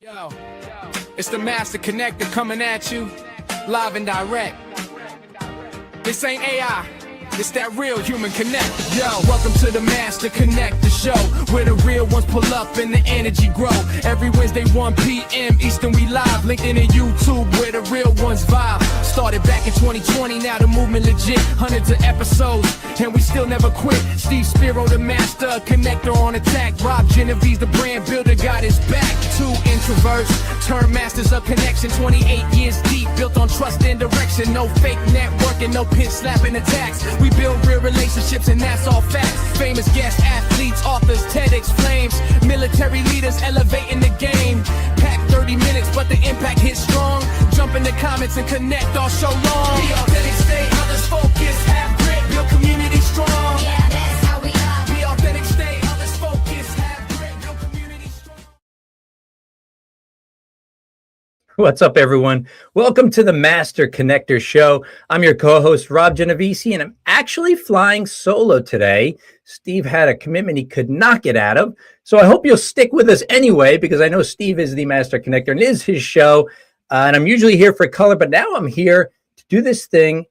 Yo, it's the Master Connector coming at you, live and direct. This ain't AI, it's that real human connect. Yo, welcome to the Master Connector show, where the real ones pull up and the energy grow. Every Wednesday, 1 p.m. Eastern, we live, linked in YouTube, where the real ones vibe. Started back in 2020, now the movement legit. Hundreds of episodes, and we still never quit. Steve Spiro, the Master Connector on attack. Rob Genovesi, the brand builder, got his back. Two introverts, turned masters of connection. 28 years deep, built on trust and direction. No fake networking, no pin slapping attacks. We build real relationships, and that's all facts. Famous guests, athletes, authors, TEDx flames, military leaders elevating the game. Pack 30 minutes, but the impact hits strong. Jump in the comments and connect all show long. Be authentic, stay others focused, have grit, build community strong. Yeah, that's how we are. Be authentic, stay others focused, have grit, build community strong. What's up, everyone? Welcome to the Master Connector Show. I'm your co-host, Rob Genovesi, and I'm actually flying solo today. Steve had a commitment he could not get out of, so I hope you'll stick with us anyway, because I know Steve is the Master Connector and it is his show, and I'm usually here for color, but now I'm here to do this thing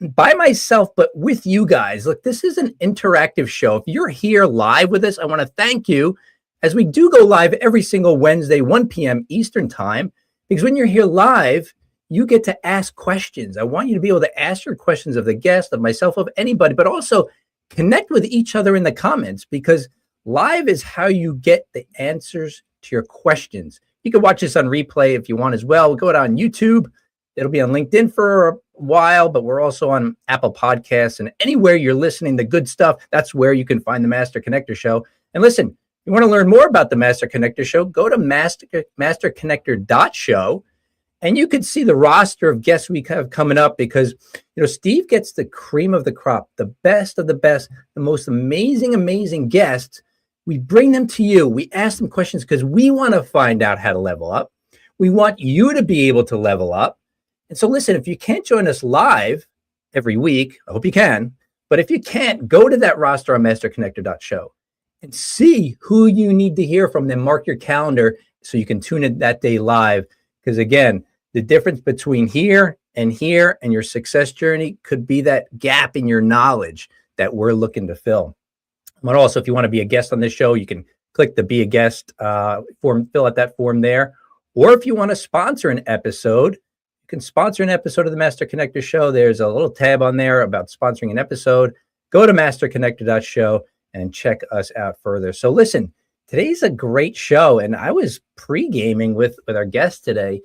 by myself, but with you guys. Look, this is an interactive show. If you're here live with us, I want to thank you, as we do go live every single Wednesday, 1 p.m. Eastern time, because when you're here live, you get to ask questions. I want you to be able to ask your questions of the guest, of myself, of anybody, but also connect with each other in the comments, because live is how you get the answers to your questions. You can watch this on replay if you want as well. We'll go on YouTube. It'll be on LinkedIn for a while, but we're also on Apple Podcasts, and anywhere you're listening to good stuff, that's where you can find the Master Connector Show. And listen, you want to learn more about the Master Connector Show, go to masterconnector.show, and you can see the roster of guests we have coming up, because, you know, Steve gets the cream of the crop, the best of the best, the most amazing guests. We bring them to you. We ask them questions because we want to find out how to level up. We want you to be able to level up. And so listen, if you can't join us live every week, I hope you can, but if you can't, go to that roster on masterconnector.show and see who you need to hear from. Then mark your calendar so you can tune in that day live. Because again, the difference between here and your success journey could be that gap in your knowledge that we're looking to fill. But also, if you want to be a guest on this show, you can click the Be a Guest form, fill out that form there. Or if you want to sponsor an episode, you can sponsor an episode of the Master Connector Show. There's a little tab on there about sponsoring an episode. Go to masterconnector.show and check us out further. So listen, today's a great show, and I was pre-gaming with our guest today,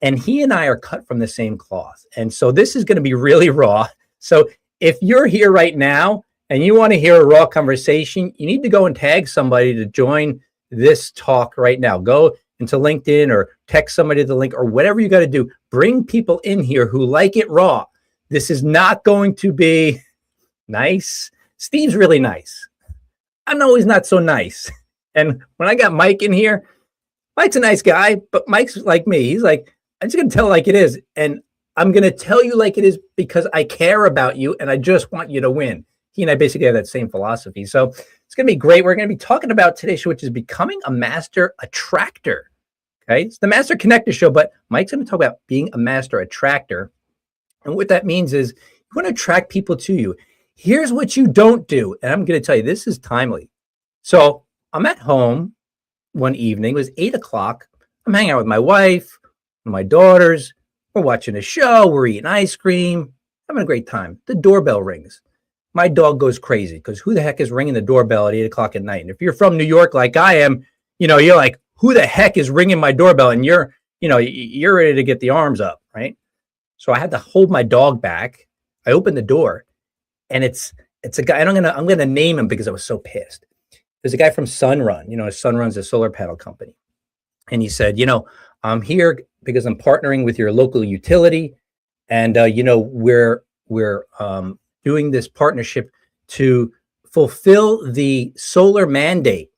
and he and I are cut from the same cloth. And so this is going to be really raw. So if you're here right now and you want to hear a raw conversation, you need to go and tag somebody to join this talk right now. Go into LinkedIn or text somebody the link or whatever you got to do. Bring people in here who like it raw. This is not going to be nice. Steve's really nice. I'm always not so nice. And when I got Mike in here, Mike's a nice guy, but Mike's like me. He's like, I'm just going to tell it like it is. And I'm going to tell you like it is because I care about you and I just want you to win. He and I basically have that same philosophy. So it's going to be great. We're going to be talking about today's show, which is becoming a master attractor. Okay. It's the Master Connector Show, but Mike's going to talk about being a master attractor. And what that means is you want to attract people to you. Here's what you don't do. And I'm going to tell you, this is timely. So I'm at home one evening. It was 8 o'clock. I'm hanging out with my wife and my daughters. We're watching a show. We're eating ice cream, having a great time. The doorbell rings. My dog goes crazy because who the heck is ringing the doorbell at 8 o'clock at night? And if you're from New York like I am, you know, you're like, who the heck is ringing my doorbell? And you're ready to get the arms up, right? So I had to hold my dog back. I opened the door, and it's a guy. I'm gonna name him because I was so pissed. There's a guy from Sunrun. You know, Sunrun's a solar panel company, and he said, you know, I'm here because I'm partnering with your local utility, and you know, we're doing this partnership to fulfill the solar mandate.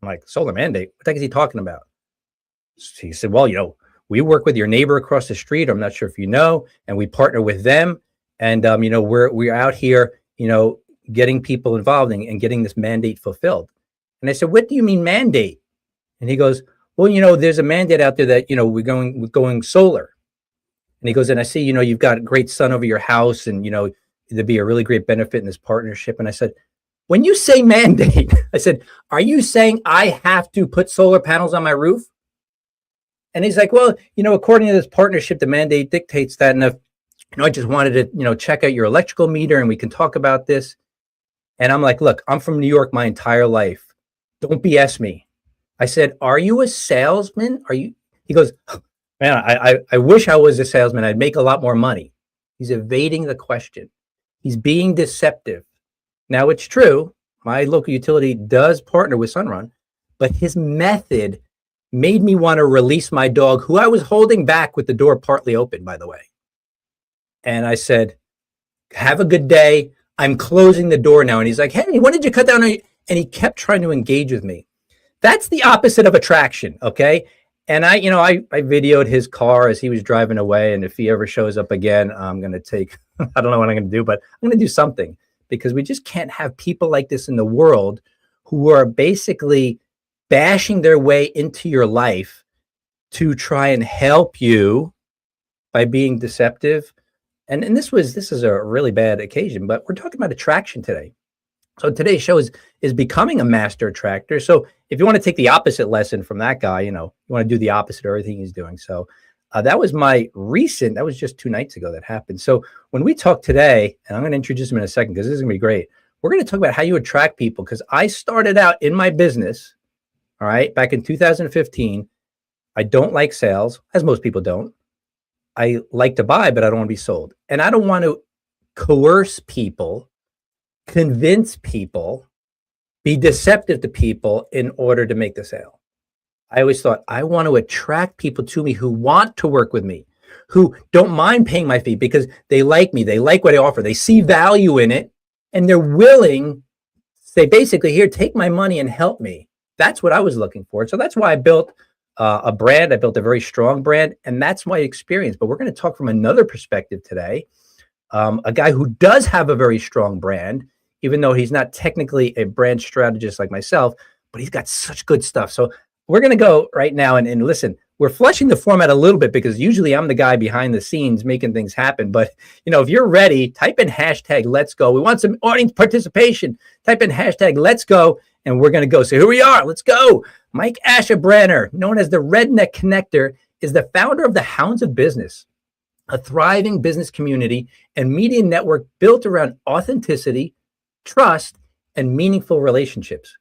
I'm like, solar mandate? What the heck is he talking about? He said, well, you know, we work with your neighbor across the street. I'm not sure if you know, and we partner with them. And, you know, we're out here, you know, getting people involved and getting this mandate fulfilled. And I said, what do you mean mandate? And he goes, well, there's a mandate out there that, we're going solar. And he goes, and I see, you've got great sun over your house and, there'd be a really great benefit in this partnership. And I said, when you say mandate, I said, are you saying I have to put solar panels on my roof? And he's like, well, according to this partnership, the mandate dictates that. And if, I just wanted to, check out your electrical meter and we can talk about this. And I'm like, look, I'm from New York my entire life. Don't BS me. I said, are you a salesman? He goes, man, I wish I was a salesman. I'd make a lot more money. He's evading the question. He's being deceptive. Now, it's true. My local utility does partner with Sunrun, but his method made me want to release my dog, who I was holding back with the door partly open, by the way. And I said, have a good day. I'm closing the door now. And he's like, hey, when did you cut down? And he kept trying to engage with me. That's the opposite of attraction, okay? And I videoed his car as he was driving away. And if he ever shows up again, I'm going to take, I don't know what I'm going to do, but I'm going to do something, because we just can't have people like this in the world who are basically bashing their way into your life to try and help you by being deceptive. And this is a really bad occasion, but we're talking about attraction today. So today's show is becoming a master attractor. So if you want to take the opposite lesson from that guy, you want to do the opposite of everything he's doing. So that was that was just 2 nights ago that happened. So when we talk today, and I'm going to introduce him in a second because this is going to be great. We're going to talk about how you attract people, because I started out in my business, all right, back in 2015. I don't like sales, as most people don't. I like to buy, but I don't want to be sold. And I don't want to coerce people, convince people, be deceptive to people in order to make the sale. I always thought I want to attract people to me who want to work with me, who don't mind paying my fee because they like me. They like what I offer. They see value in it, and they're willing to say, basically, here, take my money and help me. That's what I was looking for. So that's why I built a brand. I built a very strong brand, and that's my experience. But we're going to talk from another perspective today. A guy who does have a very strong brand, even though he's not technically a brand strategist like myself, but he's got such good stuff. So we're going to go right now and listen. We're fleshing the format a little bit because usually I'm the guy behind the scenes making things happen. But, if you're ready, type in hashtag let's go. We want some audience participation. Type in hashtag let's go, and we're going to go. So here we are. Let's go. Mike Ashabraner, known as the Redneck Connecktor, is the founder of the Hounds of Business, a thriving business community and media network built around authenticity, trust, and meaningful relationships.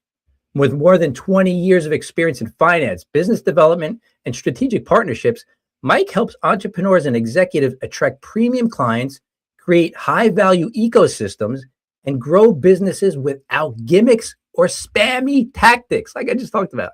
With more than 20 years of experience in finance, business development, and strategic partnerships, Mike helps entrepreneurs and executives attract premium clients, create high-value ecosystems, and grow businesses without gimmicks or spammy tactics, like I just talked about.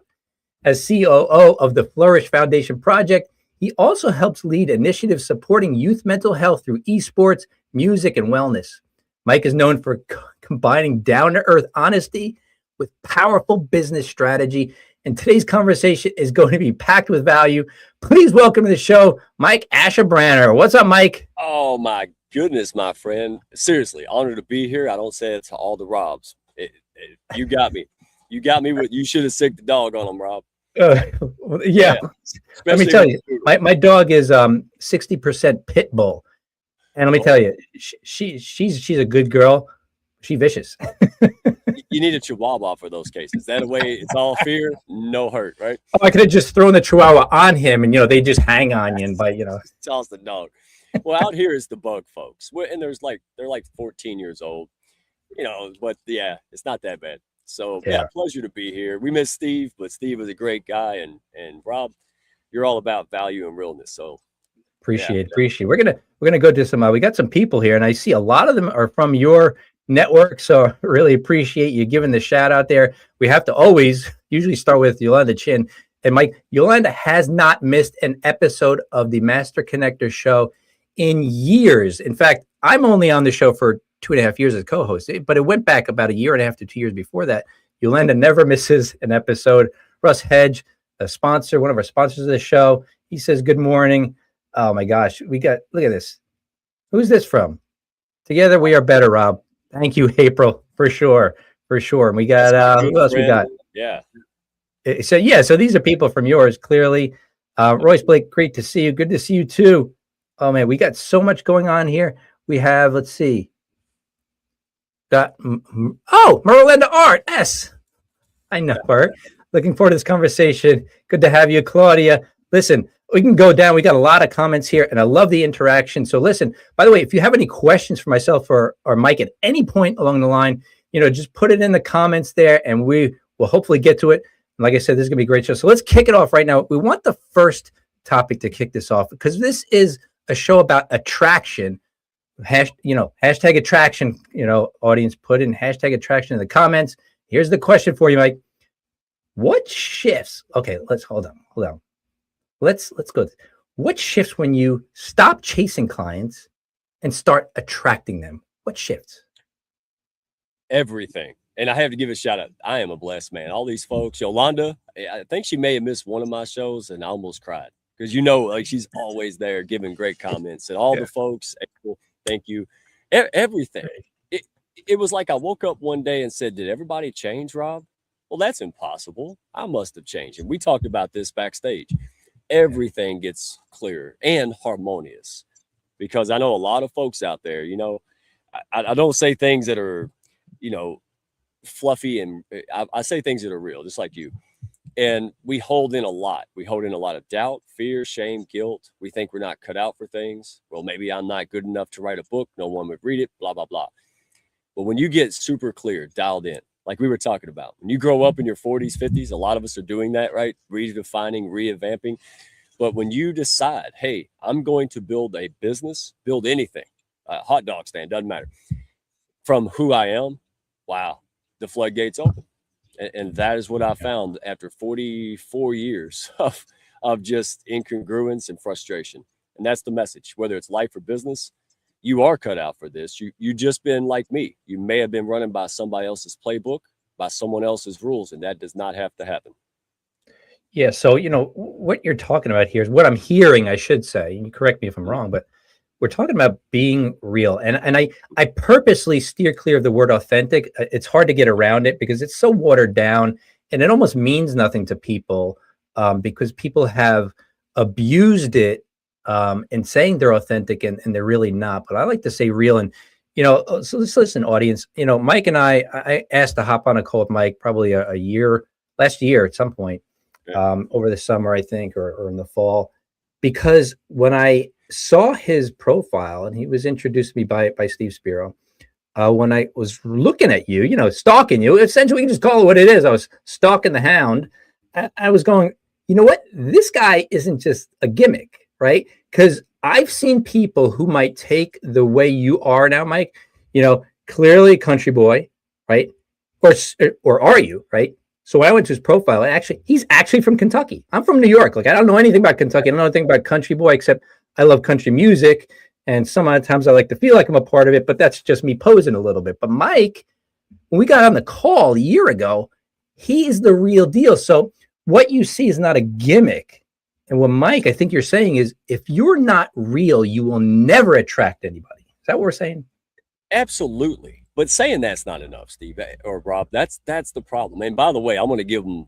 As COO of the Flourish Foundation Project, he also helps lead initiatives supporting youth mental health through esports, music, and wellness. Mike is known for combining down-to-earth honesty with powerful business strategy. And today's conversation is going to be packed with value. Please welcome to the show, Mike Ashabraner. What's up, Mike? Oh, my goodness, my friend. Seriously, honored to be here. I don't say it to all the Robs. You got me. You got me. You should have sicked the dog on them, Rob. Yeah. Let me tell you, my dog is 60% pit bull. And let me tell you, she's a good girl. She's vicious. You need a Chihuahua for those cases. That way, it's all fear, no hurt, right? Oh, I could have just thrown the Chihuahua on him, and they just hang on you and bite. Toss the dog. Well, out here is the bug, folks, and they're like 14 years old, But yeah, it's not that bad. So yeah, pleasure to be here. We miss Steve, but Steve is a great guy, and Rob, you're all about value and realness. So appreciate. We're gonna go to some. We got some people here, and I see a lot of them are from your network. So really appreciate you giving the shout out there. We have to usually start with Yolanda Chin. And Mike, Yolanda has not missed an episode of the Master Connector show in years. In fact, I'm only on the show for 2.5 years as co-host, but it went back about 1.5 to 2 years before that. Yolanda never misses an episode. Russ Hedge, a sponsor, one of our sponsors of the show, he says, good morning. Oh my gosh, look at this. Who's this from? Together we are better, Rob. Thank you, April, for sure. And we got, who else we got? Yeah. So yeah, so these are people from yours, clearly. Royce Blake, great to see you. Good to see you too. Oh man, we got so much going on here. We have, let's see, got Merlinda Art. Yes, I know her. Looking forward to this conversation. Good to have you, Claudia. Listen, we can go down. We got a lot of comments here, and I love the interaction. So listen, by the way, if you have any questions for myself or Mike at any point along the line, just put it in the comments there, and we will hopefully get to it. And like I said, this is going to be a great show. So let's kick it off right now. We want the first topic to kick this off because this is a show about attraction. Hashtag attraction, audience, put in hashtag attraction in the comments. Here's the question for you, Mike. What shifts? Okay, let's hold on. Let's go. What shifts when you stop chasing clients and start attracting them? What shifts? Everything. And I have to give a shout out. I am a blessed man. All these folks, Yolanda, I think she may have missed one of my shows and I almost cried because like she's always there giving great comments and all the folks. Thank you. Everything. It was like I woke up one day and said, did everybody change, Rob? Well, that's impossible. I must have changed. And we talked about this backstage. Everything gets clearer and harmonious because I know a lot of folks out there, I don't say things that are, fluffy, and I say things that are real, just like you. And we hold in a lot. We hold in a lot of doubt, fear, shame, guilt. We think we're not cut out for things. Well, maybe I'm not good enough to write a book. No one would read it, blah, blah, blah. But when you get super clear, dialed in, like we were talking about, when you grow up in your 40s, 50s, a lot of us are doing that, right? Redefining, revamping. But when you decide, hey, I'm going to build a business, build anything, a hot dog stand, doesn't matter, from who I am, wow, the floodgates open. And that is what I found after 44 years of just incongruence and frustration. And that's the message, whether it's life or business, you are cut out for this. You just been like me. You may have been running by somebody else's playbook, by someone else's rules, and that does not have to happen. Yeah. So, what you're talking about here is what I'm hearing, I should say, and you correct me if I'm wrong, but we're talking about being real. And I purposely steer clear of the word authentic. It's hard to get around it because it's so watered down and it almost means nothing to people because people have abused it in saying they're authentic and they're really not. But I like to say real. And, so let's listen, audience. Mike and I asked to hop on a call with Mike probably last year at some point over the summer, I think, or in the fall, because when I saw his profile and he was introduced to me by Steve Spiro, when I was looking at you, stalking you, essentially we can just call it what it is. I was stalking the Hound. I was going, you know what? This guy isn't just a gimmick, right? Because I've seen people who might take the way you are now, Mike, clearly a country boy, right? Or are you, right? So when I went to his profile, he's actually from Kentucky. I'm from New York. Like, I don't know anything about Kentucky. I don't know anything about country boy, except I love country music. And some other times I like to feel like I'm a part of it, but that's just me posing a little bit. But Mike, when we got on the call a year ago, he is the real deal. So what you see is not a gimmick. And what Mike, I think you're saying is if you're not real, you will never attract anybody. Is that what we're saying? Absolutely. But saying that's not enough, Steve or Rob, that's the problem. And by the way, I'm going to give them,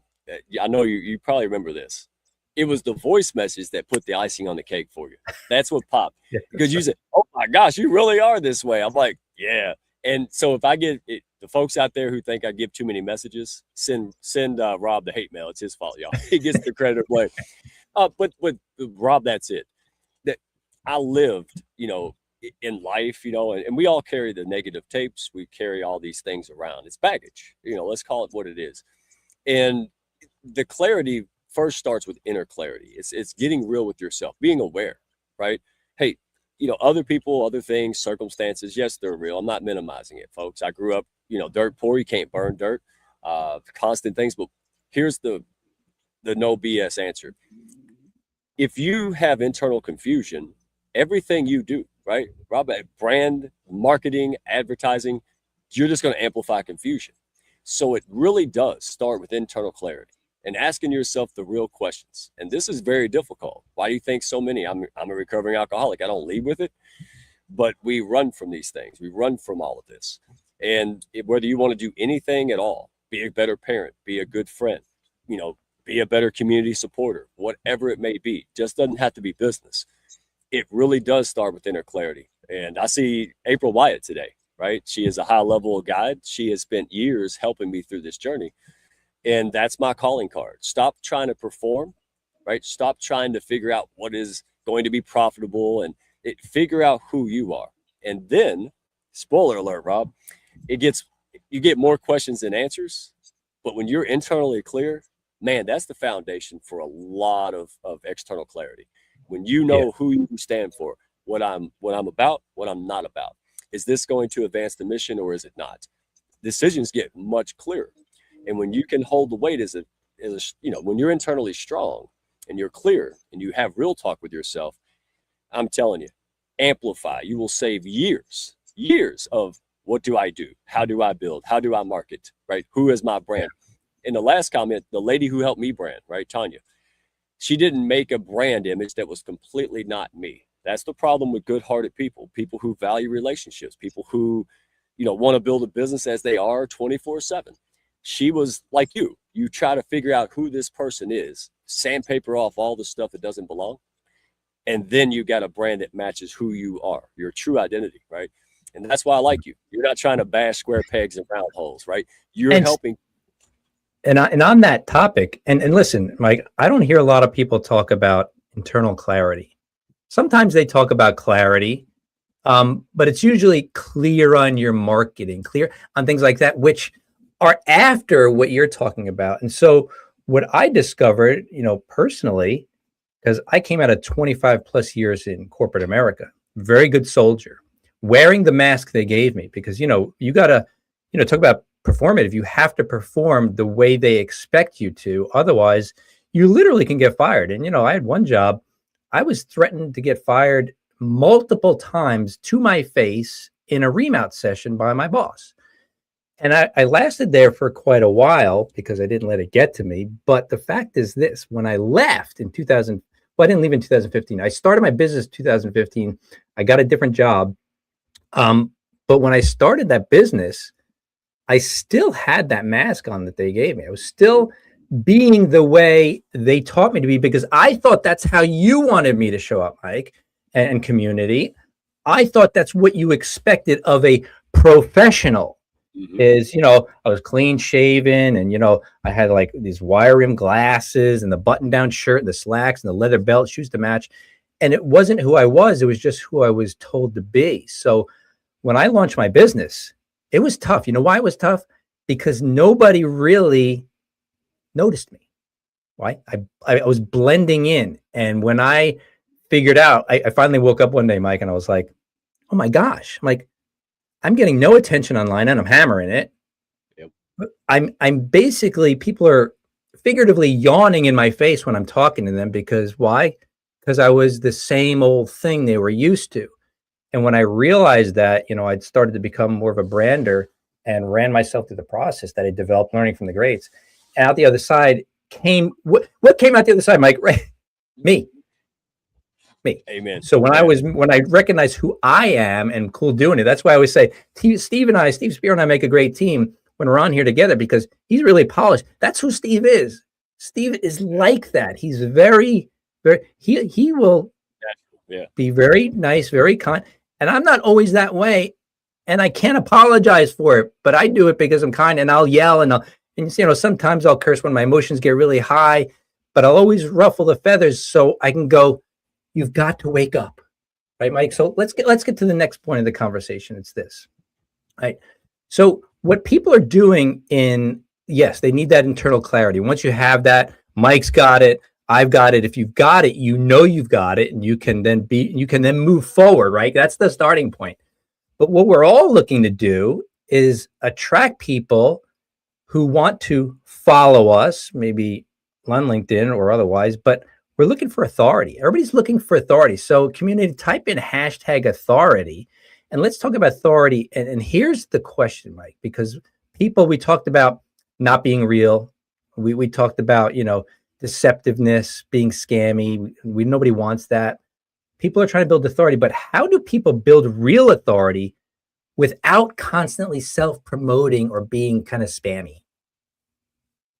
I know you probably remember this. It was the voice message that put the icing on the cake for you. That's what popped. Because you said, oh my gosh, you really are this way. I'm like, yeah. And so if I get it, the folks out there who think I give too many messages, send Rob the hate mail. It's his fault, y'all. He gets the credit or blame. But Rob, that's it. That I lived, in life, and we all carry the negative tapes. We carry all these things around. It's baggage, let's call it what it is. And the clarity first starts with inner clarity. It's getting real with yourself, being aware, right? Hey, other people, other things, circumstances, yes, they're real. I'm not minimizing it, folks. I grew up, dirt poor. You can't burn dirt, constant things. But here's the no BS answer. If you have internal confusion, everything you do, right, Rob, brand, marketing, advertising, you're just going to amplify confusion. So it really does start with internal clarity and asking yourself the real questions. And this is very difficult. Why do you think so many? I'm a recovering alcoholic. I don't lead with it, but we run from these things. We run from all of this. And whether you want to do anything at all, be a better parent, be a good friend, be a better community supporter, whatever it may be. Just doesn't have to be business. It really does start with inner clarity. And I see April Wyatt today, right? She is a high level guide. She has spent years helping me through this journey. And that's my calling card. Stop trying to perform, right? Stop trying to figure out what is going to be profitable and figure out who you are. And then, spoiler alert, Rob, you get more questions than answers. But when you're internally clear, man, that's the foundation for a lot of external clarity. When you know who you stand for, what I'm about, what I'm not about. Is this going to advance the mission or is it not? Decisions get much clearer. And when you can hold the weight when you're internally strong and you're clear and you have real talk with yourself, I'm telling you, amplify. You will save years of what do I do? How do I build? How do I market? Right? Who is my brand? In the last comment, the lady who helped me brand, right, Tanya, she didn't make a brand image that was completely not me. That's the problem with good-hearted people who value relationships, people who, want to build a business as they are 24/7. She was like you. You try to figure out who this person is, sandpaper off all the stuff that doesn't belong, and then you got a brand that matches who you are, your true identity, right? And that's why I like you. You're not trying to bash square pegs and round holes, right? You're helping. And on that topic, and listen, Mike, I don't hear a lot of people talk about internal clarity. Sometimes they talk about clarity, but it's usually clear on your marketing, clear on things like that, which are after what you're talking about. And so what I discovered, personally, because I came out of 25 plus years in corporate America, very good soldier, wearing the mask they gave me, because, you got to, talk about performative. You have to perform the way they expect you to. Otherwise, you literally can get fired. And, I had one job. I was threatened to get fired multiple times to my face in a remout session by my boss. And I lasted there for quite a while because I didn't let it get to me. But the fact is this, when I left in I didn't leave in 2015. I started my business in 2015. I got a different job. But when I started that business, I still had that mask on that they gave me. I was still being the way they taught me to be because I thought that's how you wanted me to show up, Mike, and community. I thought that's what you expected of a professional. Mm-hmm. Is, I was clean shaven and, I had like these wire rim glasses and the button down shirt and the slacks and the leather belt, shoes to match. And it wasn't who I was. It was just who I was told to be. So when I launched my business, it was tough. You know why it was tough? Because nobody really noticed me. Why? I was blending in. And when I figured out, I finally woke up one day, Mike, and I was like, oh my gosh. I'm getting no attention online and I'm hammering it. Yep. I'm basically, people are figuratively yawning in my face when I'm talking to them because why? Because I was the same old thing they were used to. And when I realized that, I'd started to become more of a brander and ran myself through the process that I developed learning from the greats. And out the other side came, what came out the other side, Mike? Right? Me. Amen. So when I recognized who I am and cool doing it, that's why I always say Steve Spiro and I make a great team when we're on here together because he's really polished. That's who Steve is. Steve is like that. He's very, very, he will be very nice, very kind. And I'm not always that way. And I can't apologize for it, but I do it because I'm kind and I'll yell and sometimes I'll curse when my emotions get really high, but I'll always ruffle the feathers so I can go, you've got to wake up, right, Mike? So let's get to the next point of the conversation. It's this, right? So what people are doing yes, they need that internal clarity. Once you have that, Mike's got it, I've got it. If you've got it, you've got it, and you can then move forward, right? That's the starting point. But what we're all looking to do is attract people who want to follow us, maybe on LinkedIn or otherwise, but we're looking for authority. Everybody's looking for authority. So community, type in #authority and let's talk about authority. And here's the question, Mike, because we talked about not being real. We talked about, deceptiveness, being scammy. Nobody wants that. People are trying to build authority, but how do people build real authority without constantly self-promoting or being kind of spammy?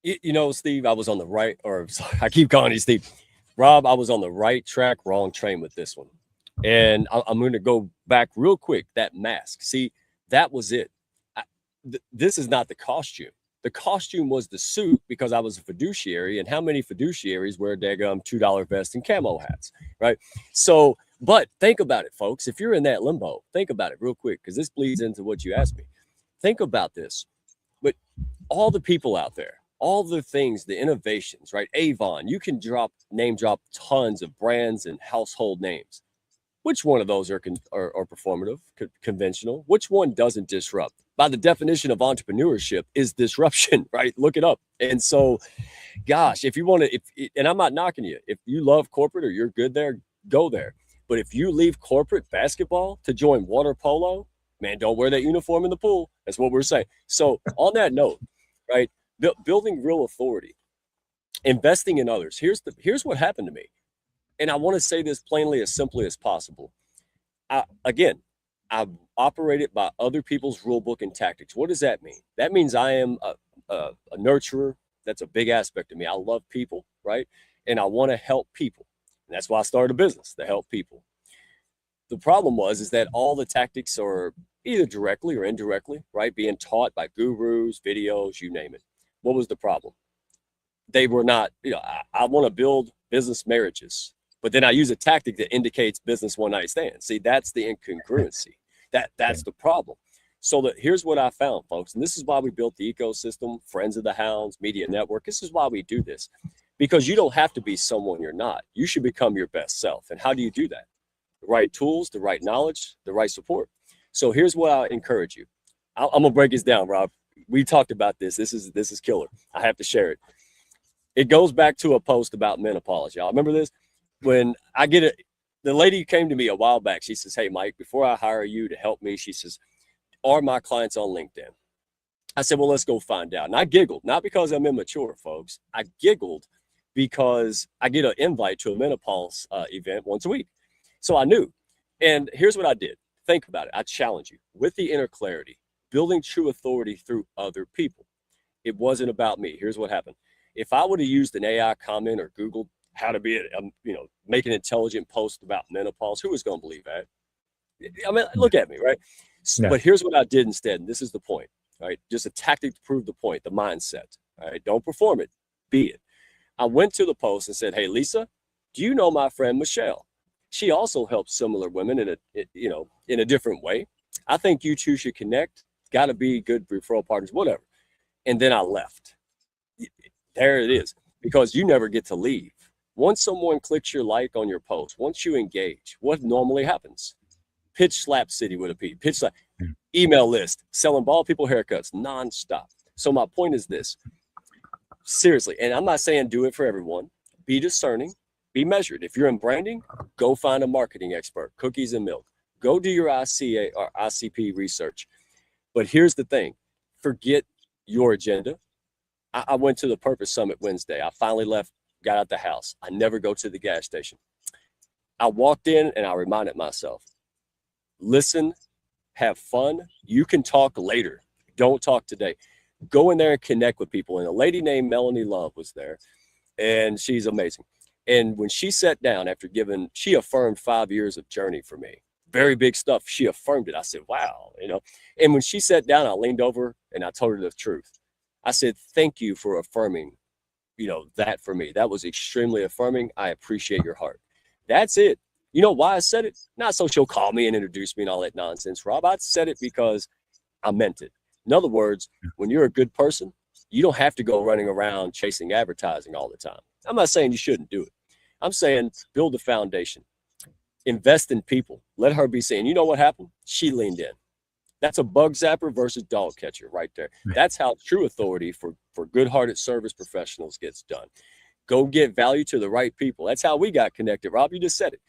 You know, Steve, I was on the right, or sorry, I keep calling you Steve. Rob, I was on the right track, wrong train with this one. And I'm going to go back real quick. That mask. See, that was it. This is not the costume. The costume was the suit because I was a fiduciary. And how many fiduciaries wear daggum $2 vests and camo hats, right? So, but think about it, folks. If you're in that limbo, think about it real quick, because this bleeds into what you asked me. Think about this. But all the people out there, all the things, the innovations, right? Avon, you can name drop tons of brands and household names. Which one of those are performative, conventional? Which one doesn't disrupt? By the definition of entrepreneurship is disruption, right? Look it up. And so, gosh, if you want to, and I'm not knocking you, if you love corporate or you're good there, go there. But if you leave corporate basketball to join water polo, man, don't wear that uniform in the pool. That's what we're saying. So on that note, right, building real authority, investing in others. Here's what happened to me. And I want to say this plainly, as simply as possible. I've operated by other people's rule book and tactics. What does that mean? That means I am a nurturer. That's a big aspect of me. I love people, right? And I want to help people. And that's why I started a business, to help people. The problem is that all the tactics are either directly or indirectly, right, being taught by gurus, videos, you name it. What was the problem? They were not, I want to build business marriages, but then I use a tactic that indicates business one night stand. See, that's the incongruency. That's the problem. So here's what I found, folks, and this is why we built the ecosystem, Friends of the Hounds, Media Network. This is why we do this, because you don't have to be someone you're not. You should become your best self. And how do you do that? The right tools, the right knowledge, the right support. So here's what I encourage you. I'm gonna break this down, Rob. We talked about this. This is killer. I have to share it. It goes back to a post about menopause. Y'all remember this? When I get it, the lady came to me a while back. She says, "Hey, Mike, before I hire you to help me," she says, "are my clients on LinkedIn?" I said, "Well, let's go find out." And I giggled, not because I'm immature, folks. I giggled because I get an invite to a menopause event once a week. So I knew. And here's what I did. Think about it. I challenge you with the inner clarity, building true authority through other people. It wasn't about me. Here's what happened. If I would have used an AI comment or Googled how to be, make an intelligent post about menopause, who was going to believe that? I mean, look at me, right? No. But here's what I did instead. And this is the point, right? Just a tactic to prove the point, the mindset, all right? Don't perform it, be it. I went to the post and said, "Hey, Lisa, do you know my friend Michelle? She also helps similar women in a different way. I think you two should connect. Got to be good referral partners, whatever." And then I left. There it is, because you never get to leave. Once someone clicks your like on your post, once you engage, what normally happens? Pitch slap city with a P. Pitch slap, email list, selling bald people haircuts nonstop. So my point is this, seriously, and I'm not saying do it for everyone. Be discerning, be measured. If you're in branding, go find a marketing expert, cookies and milk. Go do your ICA or ICP research. But here's the thing, forget your agenda. I went to the Purpose Summit Wednesday. I finally left, got out the house. I never go to the gas station. I walked in and I reminded myself, listen, have fun. You can talk later. Don't talk today. Go in there and connect with people. And a lady named Melanie Love was there, and she's amazing. And when she sat down after she affirmed 5 years of journey for me. Very big stuff. She affirmed it. I said, wow, And when she sat down, I leaned over and I told her the truth. I said, "Thank you for affirming, that for me. That was extremely affirming. I appreciate your heart." That's it. You know why I said it? Not so she'll call me and introduce me and all that nonsense, Rob. I said it because I meant it. In other words, when you're a good person, you don't have to go running around chasing advertising all the time. I'm not saying you shouldn't do it. I'm saying build a foundation. Invest in people. Let her be seen. You know what happened? She leaned in. That's a bug zapper versus dog catcher right there. That's how true authority for good-hearted service professionals gets done. Go get value to the right people. That's how we got connected, Rob. You just said it.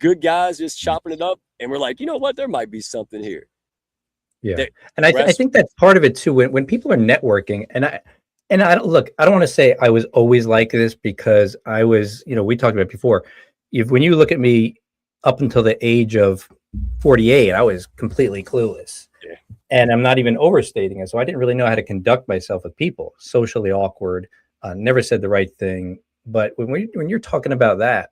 Good guys just chopping it up, and we're like, you know what? There might be something here. Yeah, and I think that's part of it too. When people are networking, and I don't want to say I was always like this, because I was, we talked about it before. When you look at me up until the age of 48, I was completely clueless. And I'm not even overstating it. So I didn't really know how to conduct myself with people, socially awkward, never said the right thing. But when you're talking about that,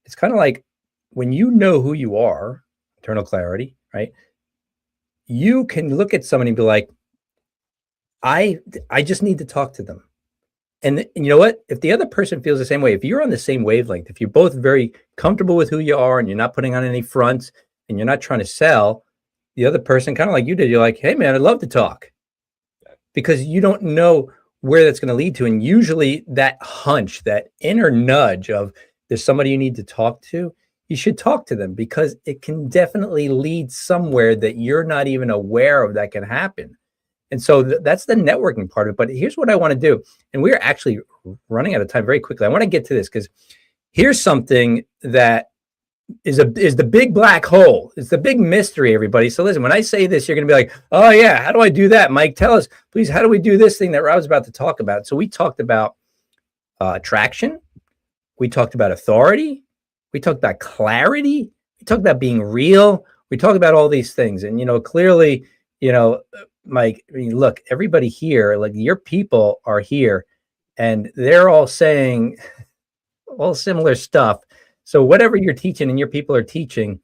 it's kind of like when you know who you are, internal clarity, right? You can look at somebody and be like, I just need to talk to them. And you know what? If the other person feels the same way, if you're on the same wavelength, if you're both very comfortable with who you are and you're not putting on any fronts and you're not trying to sell, the other person, kind of like you did, you're like, hey, man, I'd love to talk, because you don't know where that's going to lead to. And usually that hunch, that inner nudge of there's somebody you need to talk to, you should talk to them, because it can definitely lead somewhere that you're not even aware of that can happen. And so that's the networking part of it. But here's what I want to do. And we're actually running out of time very quickly. I want to get to this because here's something that is the big black hole. It's the big mystery, everybody. So listen, when I say this, you're going to be like, oh yeah, how do I do that? Mike, tell us, please, how do we do this thing that Rob's about to talk about? So we talked about attraction. We talked about authority. We talked about clarity. We talked about being real. We talked about all these things. And, clearly, Mike, I mean, look, everybody here, like your people are here and they're all saying all similar stuff. So whatever you're teaching and your people are teaching,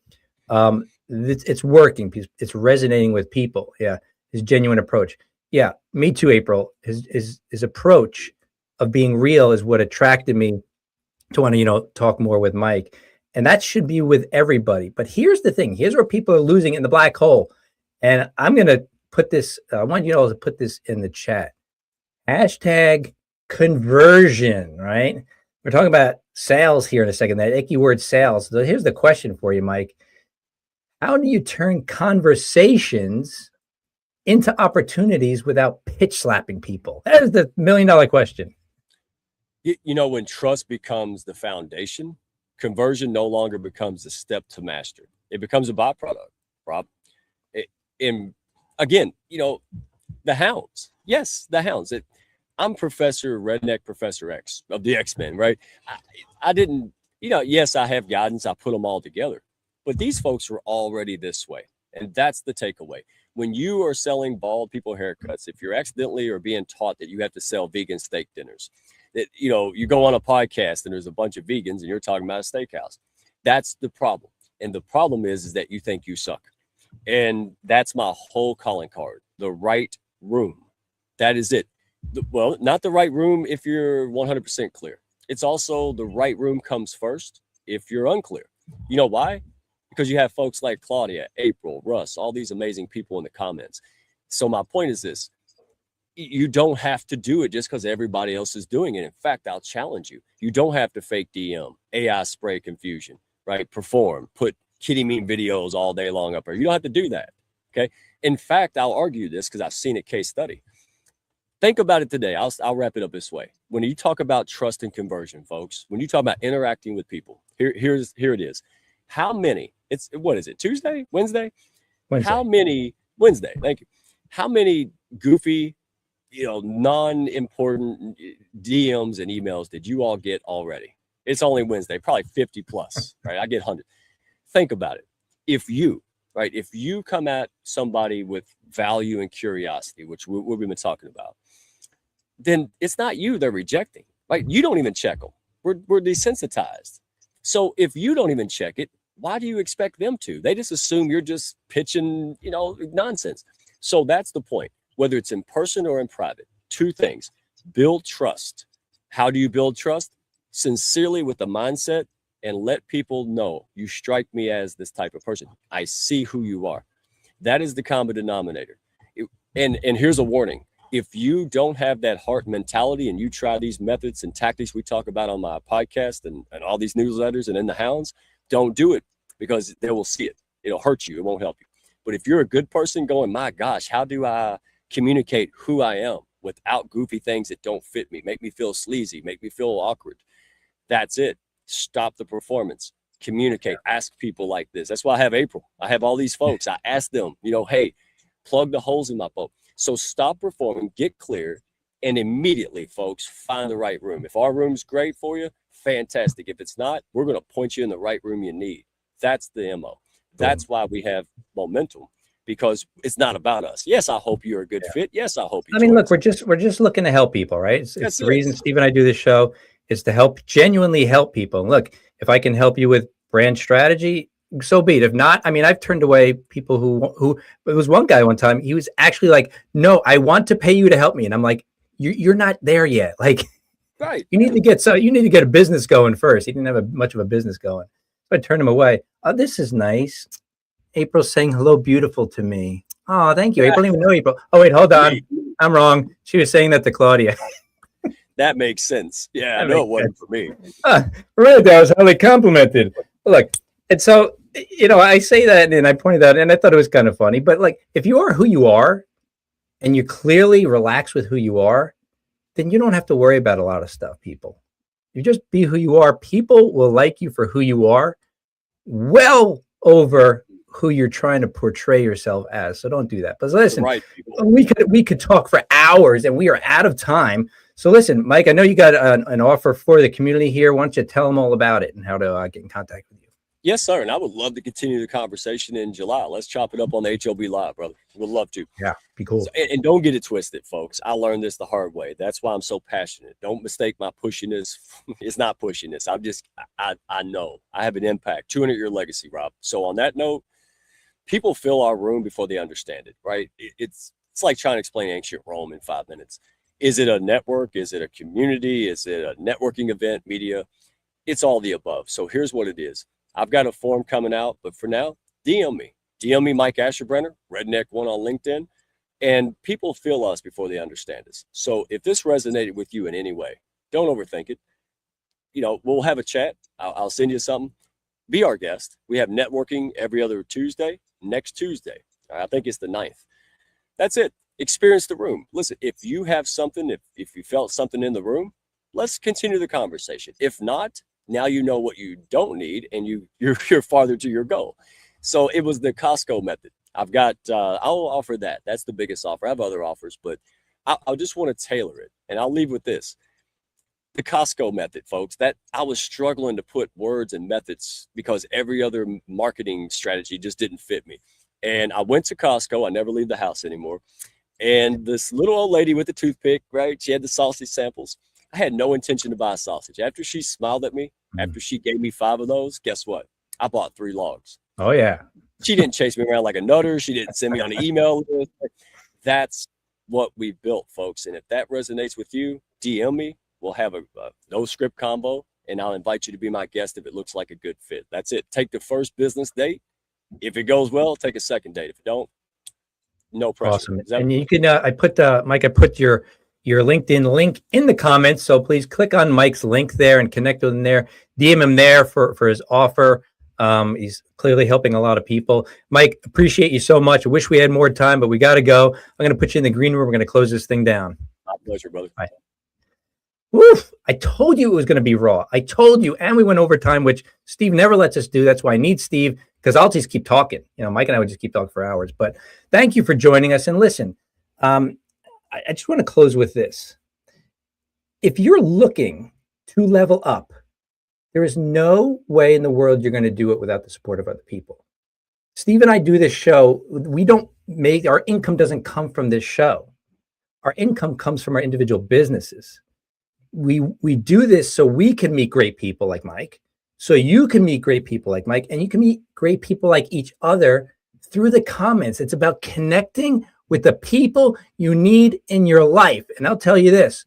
it's working. It's resonating with people. Yeah. His genuine approach. Yeah. Me too, April. His approach of being real is what attracted me to want to, talk more with Mike. And that should be with everybody. But here's the thing. Here's where people are losing in the black hole. And I'm going to put this, I want you all to put this in the chat. Hashtag conversion, right? We're talking about sales here in a second, that icky word sales. So here's the question for you, Mike. How do you turn conversations into opportunities without pitch slapping people? That is the $1 million question. When trust becomes the foundation, conversion no longer becomes a step to master. It becomes a byproduct, Rob. And again, the Hounds. Yes, the Hounds. I'm Redneck Professor X of the X-Men, right? I didn't, yes, I have guidance. I put them all together. But these folks were already this way. And that's the takeaway. When you are selling bald people haircuts, if you're accidentally or being taught that you have to sell vegan steak dinners, that, you go on a podcast and there's a bunch of vegans and you're talking about a steakhouse. That's the problem. And the problem is that you think you suck. And that's my whole calling card, the right room. That is it. Well, not the right room if you're 100% clear. It's also the right room comes first if you're unclear. You know why? Because you have folks like Claudia, April, Russ, all these amazing people in the comments. So my point is this. You don't have to do it just because everybody else is doing it. In fact, I'll challenge you. You don't have to fake DM, AI spray confusion, right? Perform, put kitty mean videos all day long up there. You don't have to do that, okay? In fact, I'll argue this because I've seen a case study. Think about it today. I'll wrap it up this way. When you talk about trust and conversion, folks, when you talk about interacting with people, here it is. How many, what is it, Tuesday, Wednesday? Wednesday, thank you. How many goofy, non-important DMs and emails did you all get already? It's only Wednesday, probably 50 plus, right? I get 100. Think about it. If you come at somebody with value and curiosity, which we've been talking about, then it's not you they're rejecting, right? You don't even check them. We're desensitized. So if you don't even check it, why do you expect them to? They just assume you're just pitching, nonsense. So that's the point. Whether it's in person or in private, two things. Build trust. How do you build trust? Sincerely with the mindset, and let people know you strike me as this type of person. I see who you are. That is the common denominator. And here's a warning. If you don't have that heart mentality and you try these methods and tactics we talk about on my podcast and all these newsletters and in the Hounds, don't do it, because they will see it. It'll hurt you. It won't help you. But if you're a good person going, my gosh, how do I communicate who I am without goofy things that don't fit me, make me feel sleazy, make me feel awkward? That's it. Stop the performance. Communicate. Ask people like this. That's why I have April. I have all these folks. I ask them, hey, plug the holes in my boat. So stop performing, get clear, and immediately, folks, find the right room. If our room's great for you, fantastic. If it's not, we're going to point you in the right room you need. That's the MO. That's why we have momentum. because it's not about us. Yes, I hope you're a good fit. Yes, I hope you. I mean, look, join us. we're just looking to help people, right? It's That's the it. reason Steve and I do this show is to genuinely help people. And look, if I can help you with brand strategy, so be it. If not, I mean, I've turned away people who there was one guy one time, he was actually like, no, I want to pay you to help me. And I'm like, you're not there yet. Like, Right. you need to get a business going first. He didn't have much of a business going. So I turned him away. Oh, this is nice. April's saying hello, beautiful to me. Oh, thank you. April. I didn't even know April. Oh, wait, hold on. I'm wrong. She was saying that to Claudia. That makes sense. Yeah, I That know it makes wasn't for me. Right, that was highly complimented. Look, and so, I say that and I pointed out, and I thought it was kind of funny, but like, if you are who you are and you clearly relax with who you are, then you don't have to worry about a lot of stuff, people. You just be who you are. People will like you for who you are well over who you're trying to portray yourself as. So don't do that. But listen, Right, we could talk for hours and we are out of time. So listen, Mike, I know you got an offer for the community here. Why don't you tell them all about it and how to get in contact with you? Yes, sir. And I would love to continue the conversation in July. Let's chop it up on the HOB Live, brother. We'd love to. Yeah, be cool. So, and don't get it twisted, folks. I learned this the hard way. That's why I'm so passionate. Don't mistake my pushiness. It's not pushiness. I know I have an impact, 200-year legacy, Rob. So on that note, people fill our room before they understand it, right? It's like trying to explain ancient Rome in 5 minutes. Is it a network? Is it a community? Is it a networking event, media? It's all the above. So here's what it is. I've got a form coming out, but for now, DM me. DM me, Mike Ashabraner, Redneck One on LinkedIn. And people feel us before they understand us. So if this resonated with you in any way, don't overthink it. We'll have a chat. I'll send you something. Be our guest. We have networking every other Tuesday. Next Tuesday, I think it's the 9th. That's it. Experience the room. Listen, if you have something, if you felt something in the room, let's continue the conversation. If not, now you know what you don't need, and you're farther to your goal. So it was the Costco method. I've got, I'll offer that. That's the biggest offer. I have other offers, but I just want to tailor it. And I'll leave with this. The Costco method, folks, that I was struggling to put words and methods because every other marketing strategy just didn't fit me. And I went to Costco. I never leave the house anymore. And this little old lady with the toothpick, right? She had the sausage samples. I had no intention to buy a sausage. After she smiled at me, after she gave me 5 of those, guess what? I bought 3 logs. Oh, yeah. She didn't chase me around like a nutter. She didn't send me on an email list. That's what we built, folks. And if that resonates with you, DM me. We'll have a no script combo, and I'll invite you to be my guest if it looks like a good fit. That's it. Take the first business date. If it goes well, take a second date. If it don't, no pressure. Awesome. And you can, Mike, I put your LinkedIn link in the comments. So please click on Mike's link there and connect with him there. DM him there for his offer. He's clearly helping a lot of people. Mike, appreciate you so much. I wish we had more time, but we got to go. I'm going to put you in the green room. We're going to close this thing down. My pleasure, brother. Bye. Woof. I told you it was going to be raw. I told you. And we went overtime, which Steve never lets us do. That's why I need Steve, because I'll just keep talking. Mike and I would just keep talking for hours. But thank you for joining us. And listen, I just want to close with this. If you're looking to level up, there is no way in the world you're going to do it without the support of other people. Steve and I do this show. Our income doesn't come from this show. Our income comes from our individual businesses. We do this so we can meet great people like Mike, so you can meet great people like Mike, and you can meet great people like each other through the comments. It's about connecting with the people you need in your life. And I'll tell you this,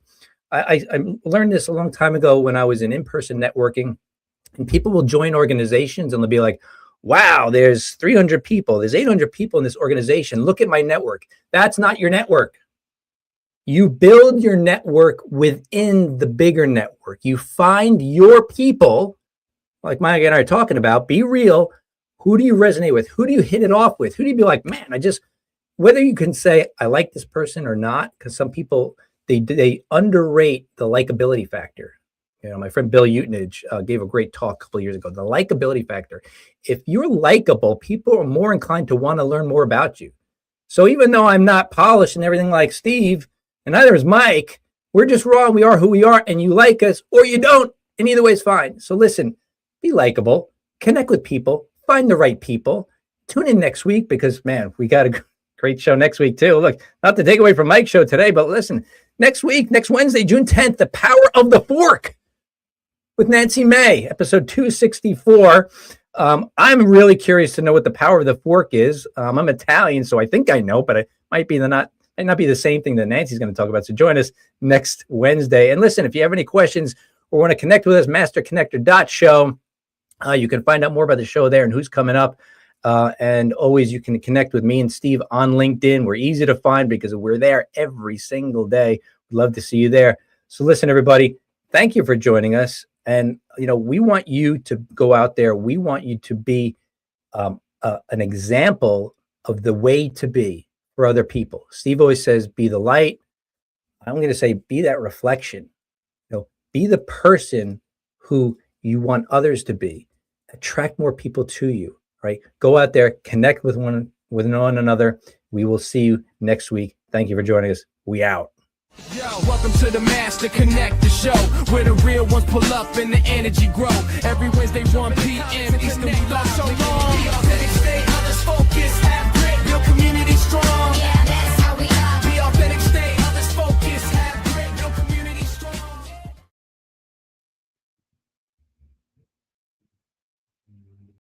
I learned this a long time ago when I was in-person networking, and people will join organizations and they'll be like, wow, there's 300 people, there's 800 people in this organization. Look at my network. That's not your network. You build your network within the bigger network. You find your people, like Mike and I are talking about. Be real. Who do you resonate with? Who do you hit it off with? Who do you be like, man, whether you can say, I like this person or not, because some people, they underrate the likability factor. My friend Bill Utenage gave a great talk a couple of years ago, the likability factor. If you're likable, people are more inclined to want to learn more about you. So even though I'm not polished and everything like Steve, and neither is Mike, we're just raw. We are who we are, and you like us or you don't, and either way is fine. So listen, be likable, connect with people, find the right people, tune in next week because, man, we got a great show next week too. Look, not to take away from Mike's show today, but listen, next week, next Wednesday, June 10th, The Power of the Fork with Nancy May, episode 264. I'm really curious to know what the power of the fork is. I'm Italian, so I think I know, but it might not be the same thing that Nancy's going to talk about. So join us next Wednesday. And listen, if you have any questions or want to connect with us, masterconnector.show. You can find out more about the show there and who's coming up. And always you can connect with me and Steve on LinkedIn. We're easy to find because we're there every single day. We'd love to see you there. So listen, everybody, thank you for joining us. And, we want you to go out there. We want you to be an example of the way to be for other people. Steve always says, be the light. I'm going to say, be that reflection. Be the person who you want others to be. Attract more people to you, right? Go out there, connect with one another. We will see you next week. Thank you for joining us. We out. Yo, welcome to the Master Connector Show, where the real ones pull up and the energy grow. Every Wednesday, 1 p.m. Eastern, we love so long.